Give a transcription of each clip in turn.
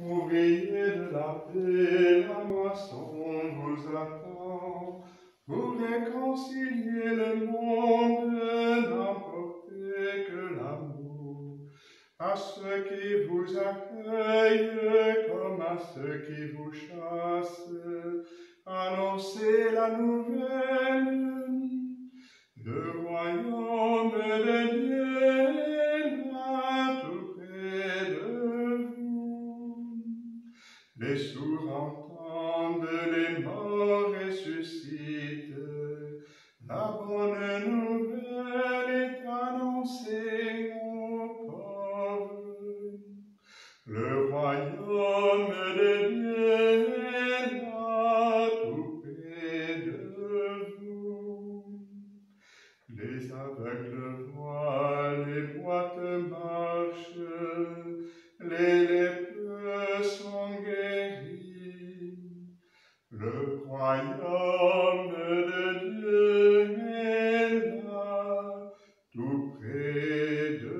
Ouvriers de la paix, la moisson vous attend. Pour réconcilier le monde, n'apportez que l'amour. À ceux qui vous accueillent comme à ceux qui vous chassent, annoncez la nouvelle. Le royaume de Dieu est là, tout près de vous. Les sourds entendent, les morts ressuscitent. La bonne nouvelle est annoncée aux pauvres. Le royaume de Dieu est là, tout près de vous. Les aveugles voient, les boîtes marchent, les lépreux sont guéris. Le royaume de Dieu est là, tout près de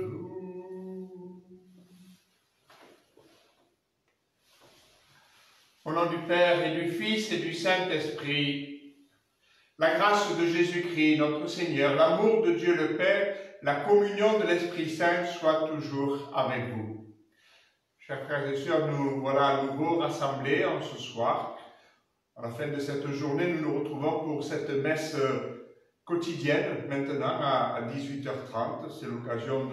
vous. Au nom du Père et du Fils et du Saint-Esprit, la grâce de Jésus-Christ, notre Seigneur, l'amour de Dieu le Père, la communion de l'Esprit Saint soit toujours avec vous. Chers frères et sœurs, nous voilà à nouveau rassemblés en ce soir. À la fin de cette journée, nous nous retrouvons pour cette messe quotidienne, maintenant à 18h30. C'est l'occasion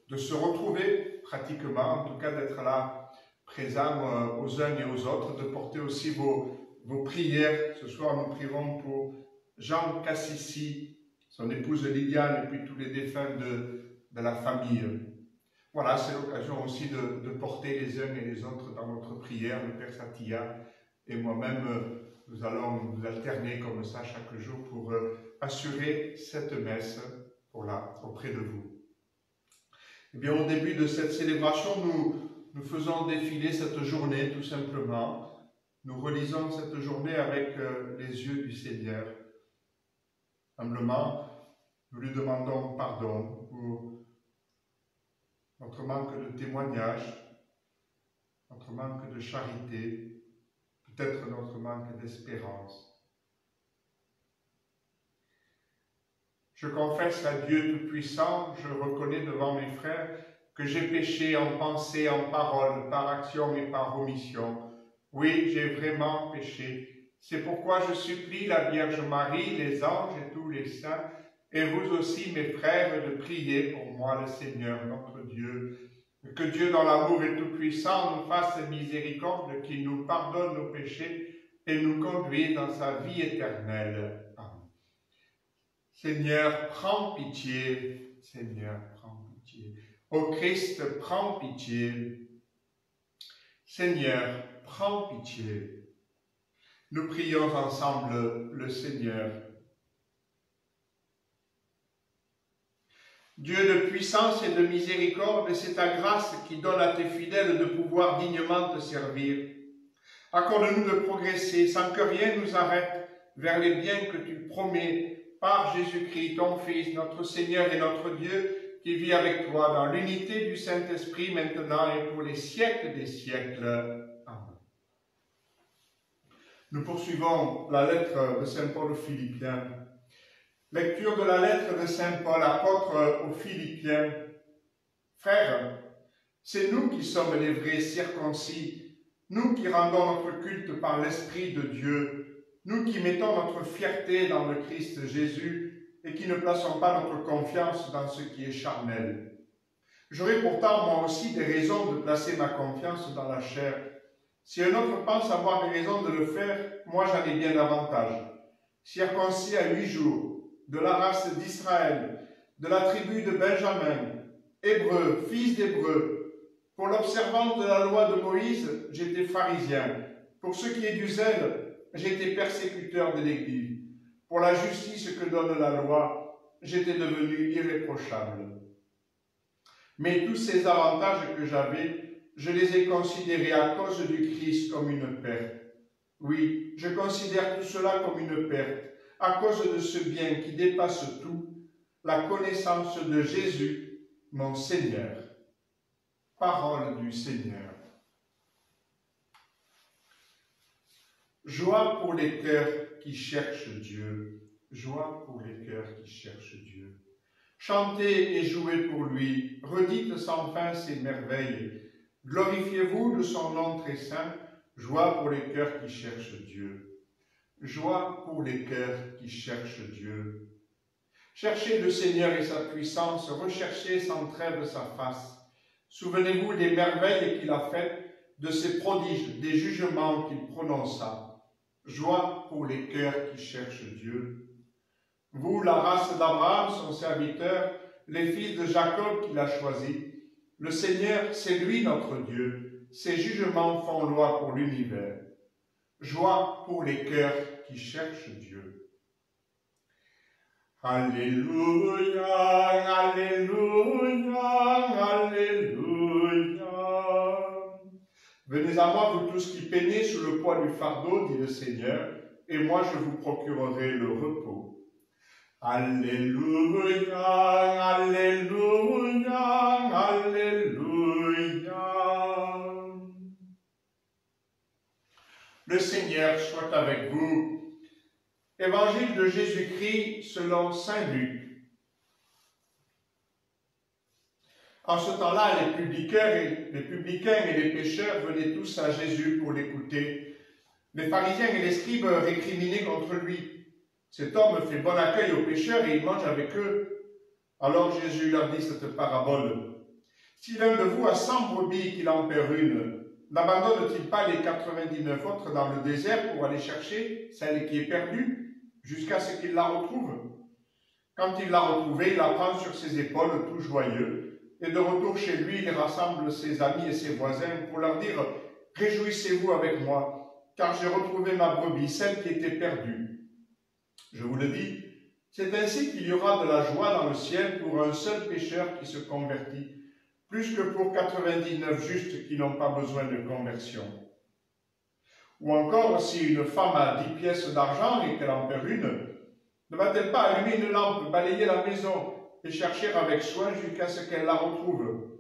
de se retrouver pratiquement, en tout cas d'être là, présents aux uns et aux autres, de porter aussi vos prières. Ce soir, nous prierons pour Jean Cassissi, son épouse Liliane et puis tous les défunts de la famille. Voilà, c'est l'occasion aussi de porter les uns et les autres dans notre prière. Le Père Satya et moi-même, nous allons nous alterner comme ça chaque jour pour assurer cette messe auprès de vous. Eh bien, au début de cette célébration, nous faisons défiler cette journée tout simplement. Nous relisons cette journée avec les yeux du Seigneur. Humblement, nous lui demandons pardon pour notre manque de témoignage, notre manque de charité, peut-être notre manque d'espérance. Je confesse à Dieu Tout-Puissant, je reconnais devant mes frères que j'ai péché en pensée, en parole, par action et par omission. Oui, j'ai vraiment péché. C'est pourquoi je supplie la Vierge Marie, les anges et tous les saints, et vous aussi, mes frères, de prier pour moi, le Seigneur, notre Dieu. Que Dieu, dans l'amour et tout-puissant, nous fasse miséricorde, qu'il nous pardonne nos péchés et nous conduise dans sa vie éternelle. Amen. Seigneur, prends pitié. Seigneur, prends pitié. Ô Christ, prends pitié. Seigneur, prends pitié. Nous prions ensemble le Seigneur. Dieu de puissance et de miséricorde, c'est ta grâce qui donne à tes fidèles de pouvoir dignement te servir. Accorde-nous de progresser sans que rien nous arrête vers les biens que tu promets par Jésus-Christ, ton Fils, notre Seigneur et notre Dieu, qui vit avec toi dans l'unité du Saint-Esprit maintenant et pour les siècles des siècles. Amen. Nous poursuivons la lettre de Saint Paul aux Philippiens. Lecture de la lettre de Saint Paul, apôtre aux Philippiens. Frères, c'est nous qui sommes les vrais circoncis, nous qui rendons notre culte par l'Esprit de Dieu, nous qui mettons notre fierté dans le Christ Jésus et qui ne plaçons pas notre confiance dans ce qui est charnel. J'aurais pourtant moi aussi des raisons de placer ma confiance dans la chair. Si un autre pense avoir des raisons de le faire, moi j'en ai bien davantage. Circoncis à 8 jours, de la race d'Israël, de la tribu de Benjamin, hébreu, fils d'hébreu. Pour l'observance de la loi de Moïse, j'étais pharisien. Pour ce qui est du zèle, j'étais persécuteur de l'Église. Pour la justice que donne la loi, j'étais devenu irréprochable. Mais tous ces avantages que j'avais, je les ai considérés à cause du Christ comme une perte. Oui, je considère tout cela comme une perte, à cause de ce bien qui dépasse tout, la connaissance de Jésus, mon Seigneur. Parole du Seigneur. Joie pour les cœurs qui cherchent Dieu. Joie pour les cœurs qui cherchent Dieu. Chantez et jouez pour lui, redites sans fin ses merveilles. Glorifiez-vous de son nom très saint, joie pour les cœurs qui cherchent Dieu. Joie pour les cœurs qui cherchent Dieu. Cherchez le Seigneur et sa puissance, recherchez sans trêve sa face. Souvenez-vous des merveilles qu'il a faites, de ses prodiges, des jugements qu'il prononça. Joie pour les cœurs qui cherchent Dieu. Vous, la race d'Abraham, son serviteur, les fils de Jacob qu'il a choisis, le Seigneur, c'est lui notre Dieu. Ses jugements font loi pour l'univers. Joie pour les cœurs qui cherchent Dieu. Alléluia, Alléluia, Alléluia. Venez à moi, vous tous qui peinez sous le poids du fardeau, dit le Seigneur, et moi je vous procurerai le repos. Alléluia, Alléluia, Alléluia. Le Seigneur soit avec vous. Évangile de Jésus-Christ selon saint Luc. En ce temps-là, les publicains et les pécheurs venaient tous à Jésus pour l'écouter. Les pharisiens et les scribes récriminaient contre lui. Cet homme fait bon accueil aux pécheurs et il mange avec eux. Alors Jésus leur dit cette parabole. Si l'un de vous a 100 brebis qu'il en perd une, n'abandonne-t-il pas les 99 autres dans le désert pour aller chercher celle qui est perdue jusqu'à ce qu'il la retrouve? Quand il l'a retrouvée, il la prend sur ses épaules tout joyeux. Et de retour chez lui, il rassemble ses amis et ses voisins pour leur dire « Réjouissez-vous avec moi, car j'ai retrouvé ma brebis, celle qui était perdue. » Je vous le dis, c'est ainsi qu'il y aura de la joie dans le ciel pour un seul pécheur qui se convertit, plus que pour 99 justes qui n'ont pas besoin de conversion. Ou encore, si une femme a 10 pièces d'argent et qu'elle en perd une, ne va-t-elle pas allumer une lampe, balayer la maison et chercher avec soin jusqu'à ce qu'elle la retrouve?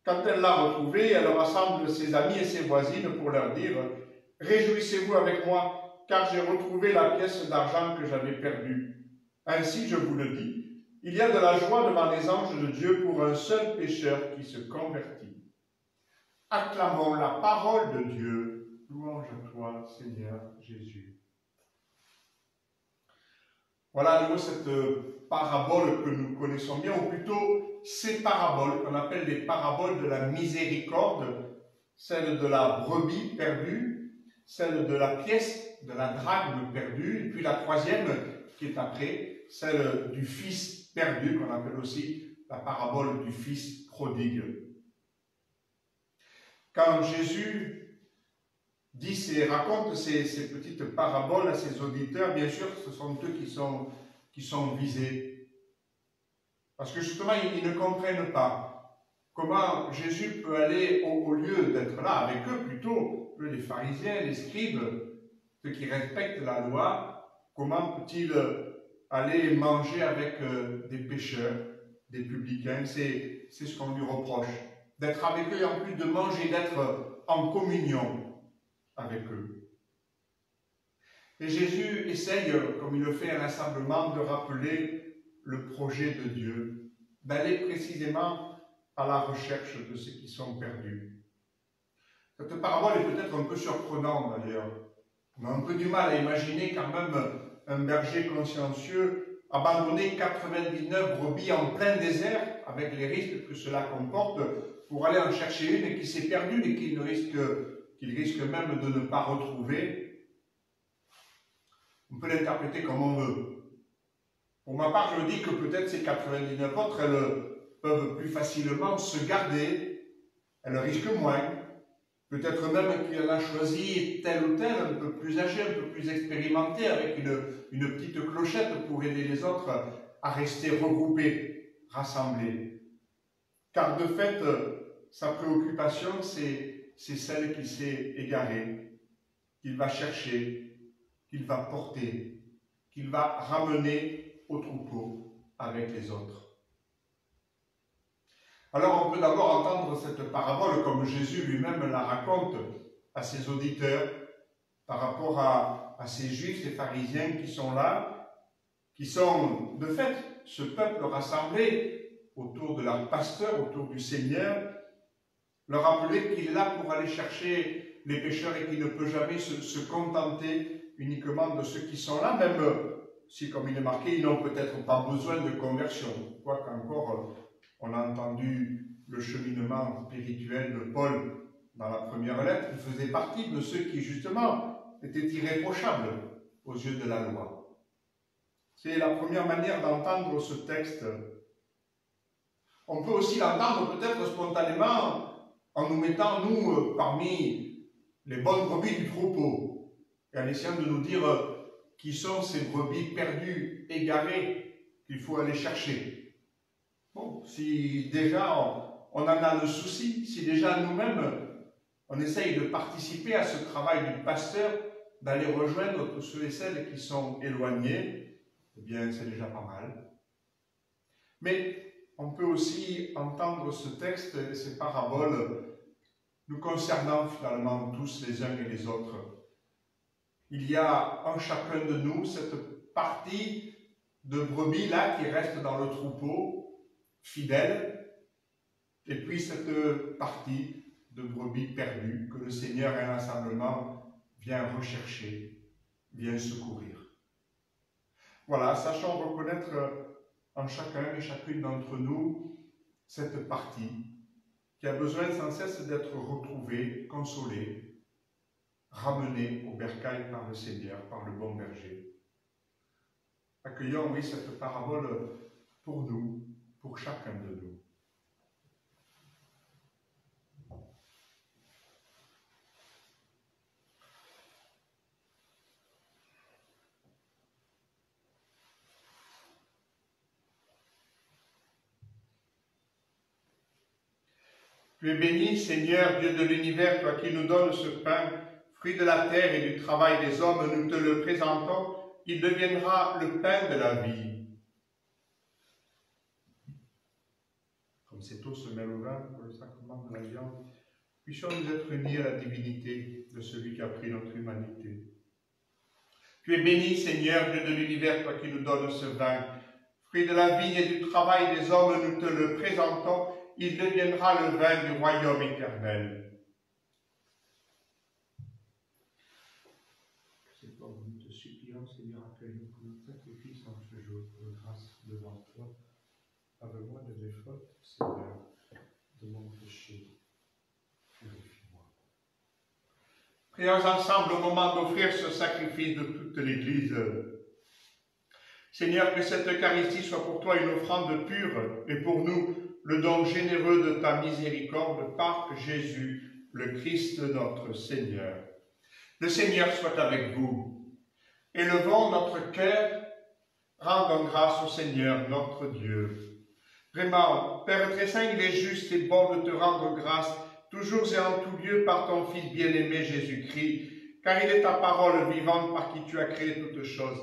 Quand elle l'a retrouvée, elle rassemble ses amis et ses voisines pour leur dire « Réjouissez-vous avec moi, car j'ai retrouvé la pièce d'argent que j'avais perdue. » Ainsi, je vous le dis, il y a de la joie devant les anges de Dieu pour un seul pécheur qui se convertit. Acclamons la parole de Dieu. Louange à toi, Seigneur Jésus. Voilà à nouveau cette parabole que nous connaissons bien, ou plutôt ces paraboles qu'on appelle les paraboles de la miséricorde, celle de la brebis perdue, celle de la pièce, de la drachme perdue, et puis la troisième qui est après, celle du fils perdu, qu'on appelle aussi la parabole du fils prodigue. Quand Jésus raconte ces petites paraboles à ses auditeurs, bien sûr, ce sont eux qui sont visés. Parce que justement, ils ne comprennent pas comment Jésus peut aller au lieu d'être là avec eux, plutôt les pharisiens, les scribes, ceux qui respectent la loi, comment peut-il aller manger avec des pécheurs, des publicains? C'est ce qu'on lui reproche, d'être avec eux et en plus de manger, d'être en communion avec eux. Et Jésus essaye, comme il le fait inlassablement, de rappeler le projet de Dieu, d'aller précisément à la recherche de ceux qui sont perdus. Cette parabole est peut-être un peu surprenante d'ailleurs. On a un peu du mal à imaginer quand même un berger consciencieux abandonner 99 brebis en plein désert, avec les risques que cela comporte, pour aller en chercher une qui s'est perdue et qu'il risque même de ne pas retrouver. On peut l'interpréter comme on veut. Pour ma part, je me dis que peut-être ces 99 autres, elles peuvent plus facilement se garder, elles risquent moins. Peut-être même qu'il en a choisi tel ou tel, un peu plus âgé, un peu plus expérimenté, avec une petite clochette pour aider les autres à rester regroupés, rassemblés. Car de fait, sa préoccupation, c'est celle qui s'est égarée, qu'il va chercher, qu'il va porter, qu'il va ramener au troupeau avec les autres. Alors on peut d'abord entendre cette parabole comme Jésus lui-même la raconte à ses auditeurs, par rapport à ces Juifs, ces pharisiens qui sont là, qui sont de fait ce peuple rassemblé autour de leur pasteur, autour du Seigneur, leur rappeler qu'il est là pour aller chercher les pécheurs et qu'il ne peut jamais se contenter uniquement de ceux qui sont là, même si, comme il est marqué, ils n'ont peut-être pas besoin de conversion. Quoiqu'encore, on a entendu le cheminement spirituel de Paul dans la première lettre, il faisait partie de ceux qui, justement, étaient irréprochables aux yeux de la loi. C'est la première manière d'entendre ce texte. On peut aussi l'entendre peut-être spontanément en nous mettant, nous, parmi les bonnes brebis du troupeau, et en essayant de nous dire qui sont ces brebis perdues, égarées, qu'il faut aller chercher. Bon, si déjà on en a le souci, si déjà nous-mêmes, on essaye de participer à ce travail du pasteur, d'aller rejoindre tous ceux et celles qui sont éloignés, eh bien, c'est déjà pas mal. Mais on peut aussi entendre ce texte et ces paraboles nous concernant finalement tous les uns et les autres. Il y a en chacun de nous cette partie de brebis là qui reste dans le troupeau, fidèle, et puis cette partie de brebis perdues que le Seigneur inlassablement vient rechercher, vient secourir. Voilà, sachons reconnaître en chacun et chacune d'entre nous cette partie qui a besoin sans cesse d'être retrouvée, consolée, ramenée au bercail par le Seigneur, par le bon berger. Accueillons, oui, cette parabole pour nous, pour chacun de nous. Tu es béni, Seigneur, Dieu de l'univers, toi qui nous donnes ce pain, fruit de la terre et du travail des hommes, nous te le présentons, il deviendra le pain de la vie. Comme cette eau se mêle au vin pour le sacrement de la viande, puissions-nous être unis à la divinité de celui qui a pris notre humanité. Tu es béni, Seigneur, Dieu de l'univers, toi qui nous donnes ce vin, fruit de la vigne et du travail des hommes, nous te le présentons, il deviendra le vin du royaume éternel. C'est toi, nous te supplions, Seigneur, accueille-nous pour notre sacrifice en ce jour de grâce devant toi. Pardonne-moi de mes fautes, Seigneur, de mon péché. Purifie-moi. Prions ensemble au moment d'offrir ce sacrifice de toute l'Église. Seigneur, que cette Eucharistie soit pour toi une offrande pure et pour nous le don généreux de ta miséricorde par Jésus, le Christ notre Seigneur. Le Seigneur soit avec vous. Élevons notre cœur, rendons grâce au Seigneur notre Dieu. Vraiment, Père très saint, il est juste et bon de te rendre grâce, toujours et en tout lieu par ton Fils bien-aimé Jésus-Christ, car il est ta parole vivante par qui tu as créé toutes choses.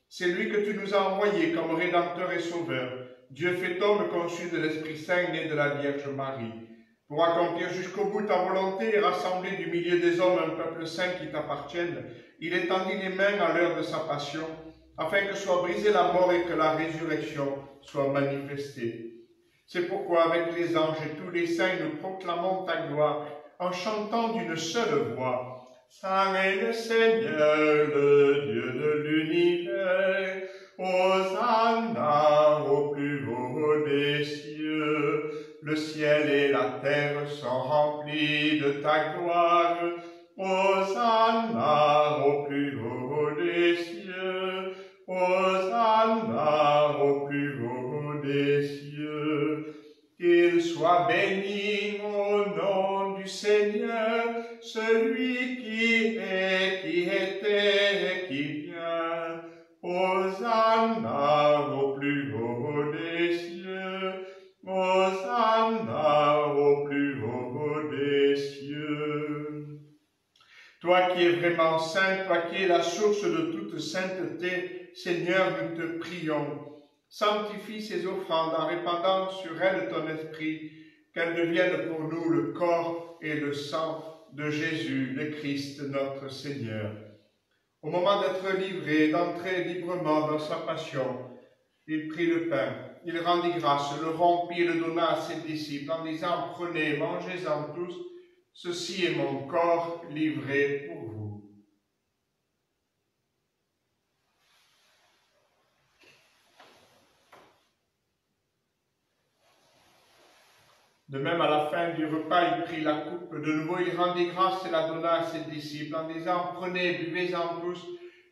C'est lui que tu nous as envoyé comme Rédempteur et Sauveur, Dieu fait homme conçu de l'Esprit Saint né de la Vierge Marie, pour accomplir jusqu'au bout ta volonté et rassembler du milieu des hommes un peuple saint qui t'appartienne. Il étendit les mains à l'heure de sa passion, afin que soit brisée la mort et que la résurrection soit manifestée. C'est pourquoi avec les anges et tous les saints nous proclamons ta gloire, en chantant d'une seule voix. Saint est le Seigneur, le Dieu de l'univers, Hosanna au plus haut des cieux. Le ciel et la terre sont remplis de ta gloire. Hosanna au plus haut des cieux. Hosanna au plus haut des cieux. Qu'il soit béni au nom du Seigneur, celui qui est, qui était et qui vient. Hosanna au plus haut des cieux. Hosanna au plus haut des cieux. Toi qui es vraiment saint, toi qui es la source de toute sainteté, Seigneur, nous te prions. Sanctifie ces offrandes en répandant sur elles ton esprit, qu'elles deviennent pour nous le corps et le sang de Jésus, le Christ, notre Seigneur. Au moment d'être livré, d'entrer librement dans sa passion, il prit le pain, il rendit grâce, le rompit et le donna à ses disciples en disant, prenez, mangez-en tous, ceci est mon corps livré pour vous. De même, à la fin du repas, il prit la coupe. De nouveau, il rendit grâce et la donna à ses disciples en disant, prenez, buvez-en tous,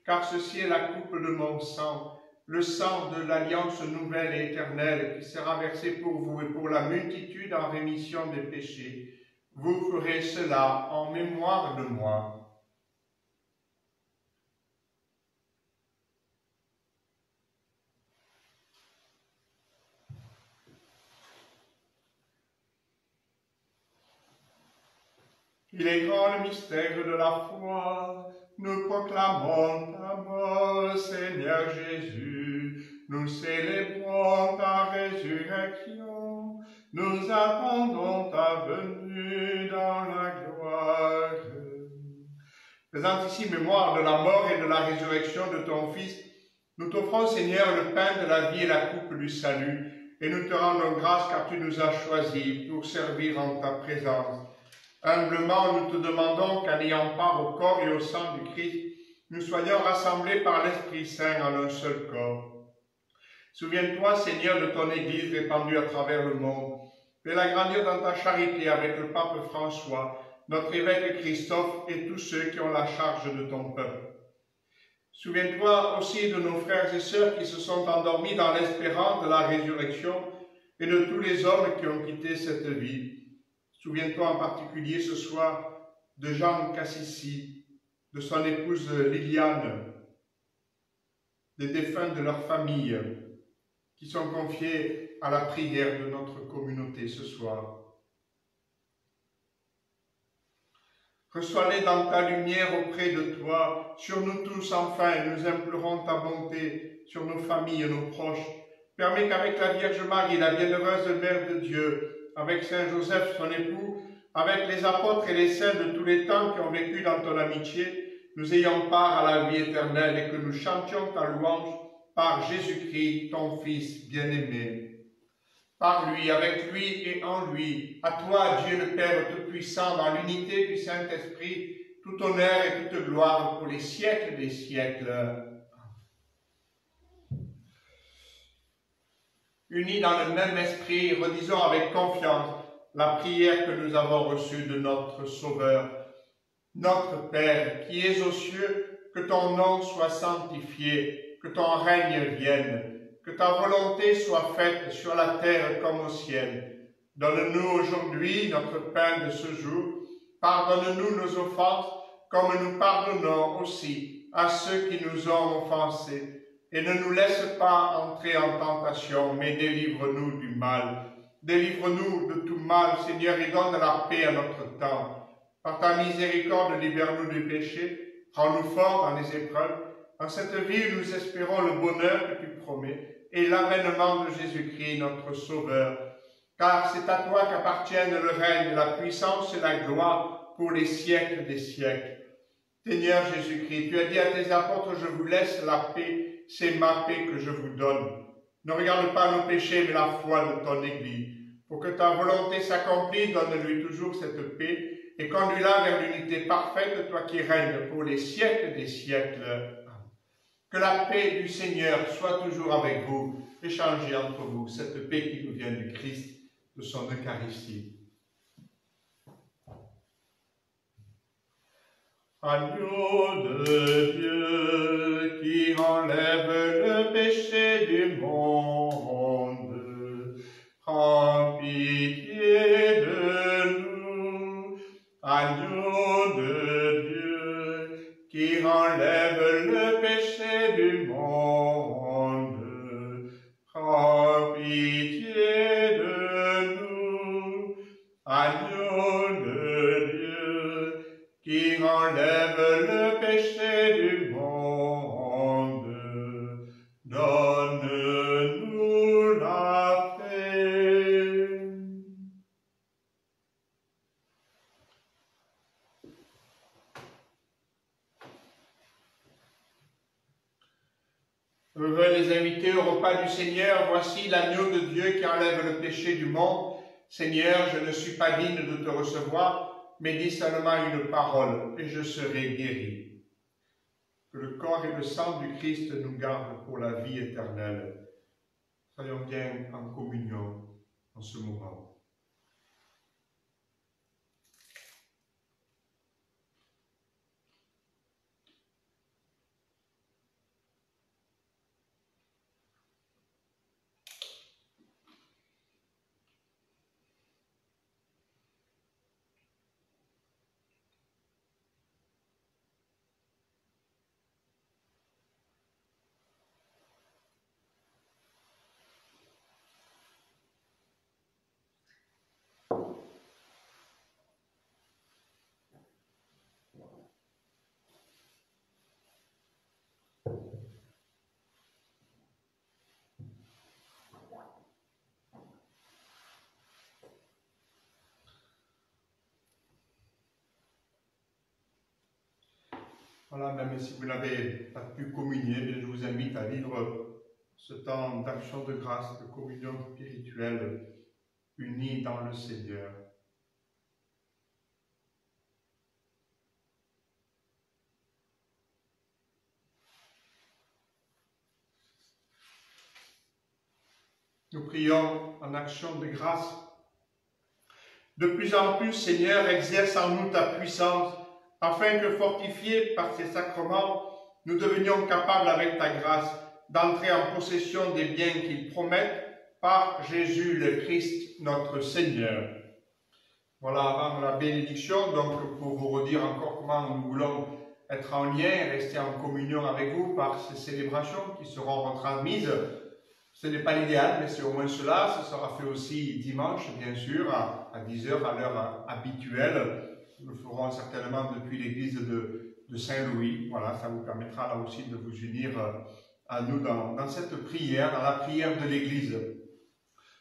car ceci est la coupe de mon sang, le sang de l'alliance nouvelle et éternelle qui sera versé pour vous et pour la multitude en rémission des péchés. Vous ferez cela en mémoire de moi. Il est grand le mystère de la foi. Nous proclamons ta mort, Seigneur Jésus. Nous célébrons ta résurrection. Nous attendons ta venue dans la gloire. Faisant ici mémoire de la mort et de la résurrection de ton Fils, nous t'offrons, Seigneur, le pain de la vie et la coupe du salut, et nous te rendons grâce car tu nous as choisis pour servir en ta présence. Humblement, nous te demandons qu'en ayant part au corps et au sang du Christ, nous soyons rassemblés par l'Esprit Saint en un seul corps. Souviens-toi, Seigneur, de ton Église répandue à travers le monde. Fais-la grandir dans ta charité avec le pape François, notre évêque Christophe et tous ceux qui ont la charge de ton peuple. Souviens-toi aussi de nos frères et sœurs qui se sont endormis dans l'espérance de la résurrection et de tous les hommes qui ont quitté cette vie. Souviens-toi en particulier ce soir de Jean Cassissi, de son épouse Liliane, des défunts de leur famille qui sont confiés à la prière de notre communauté ce soir. Reçois-les dans ta lumière auprès de toi, sur nous tous enfin, nous implorons ta bonté, sur nos familles et nos proches. Permets qu'avec la Vierge Marie, la bienheureuse Mère de Dieu, avec Saint Joseph, son époux, avec les apôtres et les saints de tous les temps qui ont vécu dans ton amitié, nous ayons part à la vie éternelle et que nous chantions ta louange par Jésus-Christ, ton Fils bien-aimé. Par lui, avec lui et en lui, à toi, Dieu le Père Tout-Puissant, dans l'unité du Saint-Esprit, tout honneur et toute gloire pour les siècles des siècles. Unis dans le même esprit, redisons avec confiance la prière que nous avons reçue de notre Sauveur. Notre Père, qui es aux cieux, que ton nom soit sanctifié, que ton règne vienne, que ta volonté soit faite sur la terre comme au ciel. Donne-nous aujourd'hui notre pain de ce jour. Pardonne-nous nos offenses, comme nous pardonnons aussi à ceux qui nous ont offensés. Et ne nous laisse pas entrer en tentation, mais délivre-nous du mal. Délivre-nous de tout mal, Seigneur, et donne la paix à notre temps. Par ta miséricorde, libère-nous du péché, rends-nous forts dans les épreuves. En cette vie, nous espérons le bonheur que tu promets et l'avènement de Jésus-Christ, notre Sauveur. Car c'est à toi qu'appartiennent le règne, la puissance et la gloire pour les siècles des siècles. Seigneur Jésus-Christ, tu as dit à tes apôtres, je vous laisse la paix, c'est ma paix que je vous donne. Ne regarde pas nos péchés, mais la foi de ton Église. Pour que ta volonté s'accomplisse, donne-lui toujours cette paix et conduis-la vers l'unité parfaite, toi qui règnes pour les siècles des siècles. Que la paix du Seigneur soit toujours avec vous. Échangez entre vous cette paix qui nous vient du Christ, de son Eucharistie. Agneau de Dieu qui enlève le péché du monde, prends pitié de nous. Agneau de Dieu qui enlève le péché du monde, prends pitié de nous. Agneau de Dieu qui enlève le péché du monde, donne-nous la paix. Heureux les invités au repas du Seigneur, voici l'agneau de Dieu qui enlève le péché du monde. Seigneur, je ne suis pas digne de te recevoir, mais dis seulement une parole et je serai guéri. Que le corps et le sang du Christ nous gardent pour la vie éternelle. Soyons bien en communion en ce moment. Voilà, même si vous n'avez pas pu communier, je vous invite à vivre ce temps d'action de grâce, de communion spirituelle, unis dans le Seigneur. Nous prions en action de grâce. De plus en plus, Seigneur, exerce en nous ta puissance, afin que, fortifiés par ces sacrements, nous devenions capables, avec ta grâce, d'entrer en possession des biens qu'ils promettent par Jésus le Christ, notre Seigneur. Voilà, avant la bénédiction, donc pour vous redire encore comment nous voulons être en lien, rester en communion avec vous par ces célébrations qui seront retransmises. Ce n'est pas l'idéal, mais c'est au moins cela. Ce sera fait aussi dimanche, bien sûr, à 10 h à l'heure habituelle. Nous le ferons certainement depuis l'église de Saint-Louis. Voilà, ça vous permettra là aussi de vous unir à nous dans cette prière, dans la prière de l'église.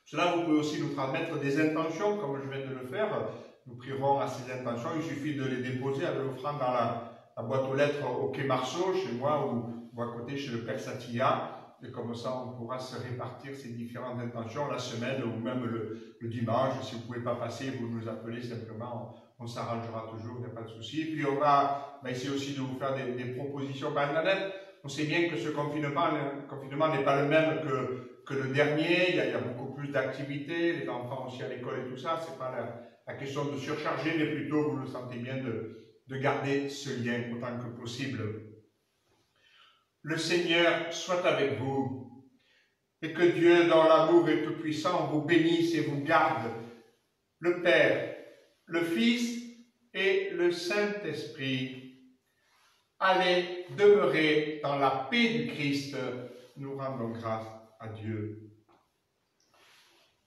Cela, vous pouvez aussi nous transmettre des intentions, comme je viens de le faire. Nous prierons à ces intentions. Il suffit de les déposer avec l'offrande dans la boîte aux lettres au Quai Marceau, chez moi, ou à côté chez le Père Satilla. Et comme ça, on pourra se répartir ces différentes intentions la semaine ou même le dimanche. Si vous ne pouvez pas passer, vous nous appelez simplement, on s'arrangera toujours, il n'y a pas de souci. Et puis on va essayer aussi de vous faire des propositions par internet. On sait bien que ce confinement n'est pas le même que le dernier. Il y a beaucoup plus d'activités, les enfants aussi à l'école et tout ça. Ce n'est pas la question de surcharger, mais plutôt, vous le sentez bien, de garder ce lien autant que possible. Le Seigneur soit avec vous, et que Dieu, dans l'amour et tout-puissant, vous bénisse et vous garde, le Père, le Fils et le Saint-Esprit. Allez demeurer dans la paix du Christ. Nous rendons grâce à Dieu.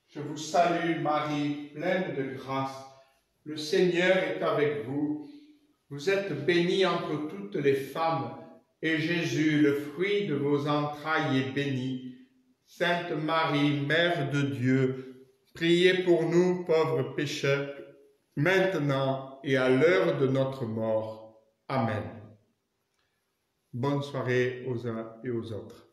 Je vous salue, Marie, pleine de grâce. Le Seigneur est avec vous. Vous êtes bénie entre toutes les femmes, et Jésus, le fruit de vos entrailles, est béni. Sainte Marie, Mère de Dieu, priez pour nous, pauvres pécheurs, maintenant et à l'heure de notre mort. Amen. Bonne soirée aux uns et aux autres.